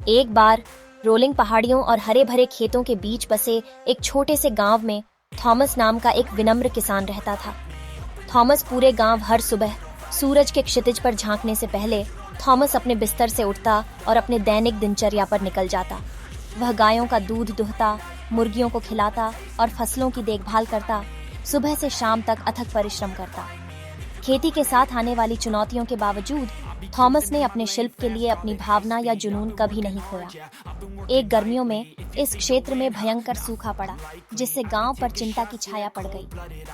एक बार रोलिंग पहाड़ियों और हरे भरे खेतों के बीच बसे एक छोटे से गांव में थॉमस नाम का एक विनम्र किसान रहता था। थॉमस पूरे गांव हर सुबह सूरज के क्षितिज पर झांकने से पहले थॉमस अपने बिस्तर से उठता और अपने दैनिक दिनचर्या पर निकल जाता। वह गायों का दूध दुहता, मुर्गियों को खिलाता और फसलों की देखभाल करता। सुबह से शाम तक अथक परिश्रम करता। खेती के साथ आने वाली चुनौतियों के बावजूद थॉमस ने अपने शिल्प के लिए अपनी भावना या जुनून कभी नहीं खोया। एक गर्मियों में इस क्षेत्र में भयंकर सूखा पड़ा, जिससे गांव पर चिंता की छाया पड़ गई।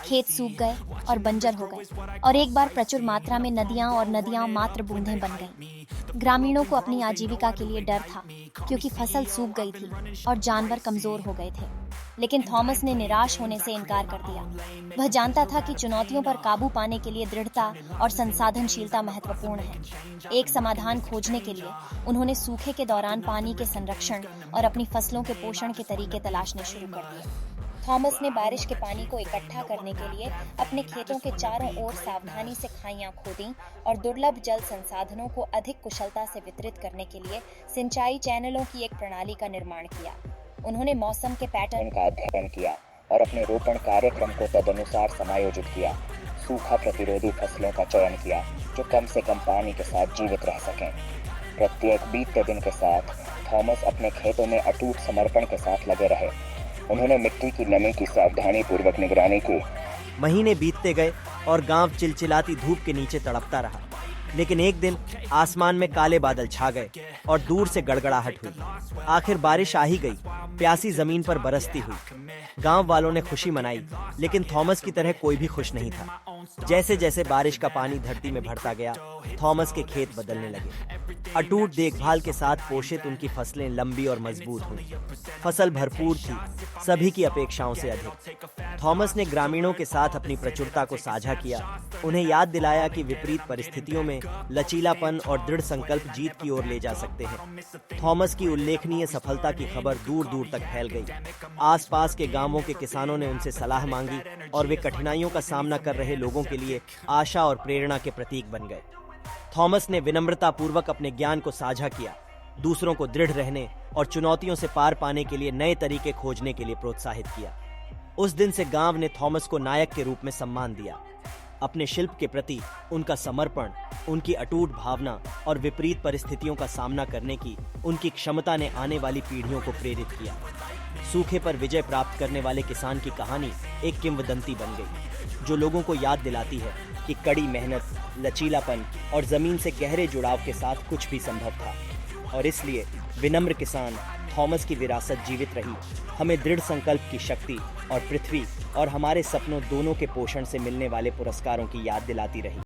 खेत सूख गए और बंजर हो गए और एक बार प्रचुर मात्रा में नदियां मात्र बूंदें बन गईं। ग्रामीणों को अपनी आजीविका के लिए डर था, क्योंकि फसल सूख गई थी और जानवर कमजोर हो गए थे। लेकिन थॉमस ने निराश होने से इनकार कर दिया। वह जानता था कि चुनौतियों पर काबू पाने के लिए दृढ़ता और संसाधनशीलता महत्वपूर्ण है। एक समाधान खोजने के लिए उन्होंने सूखे के दौरान पानी के संरक्षण और अपनी फसलों के पोषण के तरीके तलाशने शुरू कर दिए। थॉमस ने बारिश के पानी को इकट्ठा करने के लिए अपने खेतों के चारों ओर सावधानी से खाइयां खोदी और दुर्लभ जल संसाधनों को अधिक कुशलता से वितरित करने के लिए सिंचाई चैनलों की एक प्रणाली का निर्माण किया। उन्होंने मौसम के पैटर्न का अध्ययन किया और अपने रोपण कार्यक्रम को तदनुसार समायोजित किया। सूखा प्रतिरोधी फसलों का चयन किया जो कम से कम पानी के साथ जीवित रह सकें। प्रत्येक बीतते दिन के साथ थॉमस अपने खेतों में अटूट समर्पण के साथ लगे रहे। उन्होंने मिट्टी की नमी की सावधानी पूर्वक निगरानी की। महीने बीतते गए और गांव चिलचिलाती धूप के नीचे तड़पता रहा। लेकिन एक दिन आसमान में काले बादल छा गए और दूर से गड़गड़ाहट हुई। आखिर बारिश आ ही गई। प्यासी जमीन पर बरसती हुई। गांव वालों ने खुशी मनाई, लेकिन थॉमस की तरह कोई भी खुश नहीं था। जैसे जैसे बारिश का पानी धरती में भरता गया, थॉमस के खेत बदलने लगे। अटूट देखभाल के साथ पोषित उनकी फसलें लंबी और मजबूत हुई। फसल भरपूर थी, सभी की अपेक्षाओं से अधिक। थॉमस ने ग्रामीणों के साथ अपनी प्रचुरता को साझा किया। उन्हें याद दिलाया कि विपरीत परिस्थितियों में लचीलापन और दृढ़ संकल्प जीत की ओर ले जा सकते हैं। थॉमस की उल्लेखनीय सफलता की खबर दूर दूर तक फैल गई। आसपास के गांवों के किसानों ने उनसे सलाह मांगी और वे कठिनाइयों का सामना कर रहे लोगों के लिए आशा और प्रेरणा के प्रतीक बन गए। थॉमस ने विनम्रतापूर्वक अपने ज्ञान को साझा किया, दूसरों को दृढ़ रहने और चुनौतियों से पार पाने के लिए नए तरीके खोजने के लिए प्रोत्साहित किया। उस दिन से गांव ने थॉमस को नायक के रूप में सम्मान दिया। अपने शिल्प के प्रति उनका समर्पण, उनकी अटूट भावना और विपरीत परिस्थितियों का सामना करने की उनकी क्षमता ने आने वाली पीढ़ियों को प्रेरित किया। सूखे पर विजय प्राप्त करने वाले किसान की कहानी एक किंवदंती बन गई, जो लोगों को याद दिलाती है कि कड़ी मेहनत, लचीलापन और जमीन से गहरे जुड़ाव के साथ कुछ भी संभव था। और इसलिए विनम्र किसान थॉमस की विरासत जीवित रही, हमें दृढ़ संकल्प की शक्ति और पृथ्वी और हमारे सपनों दोनों के पोषण से मिलने वाले पुरस्कारों की याद दिलाती रही।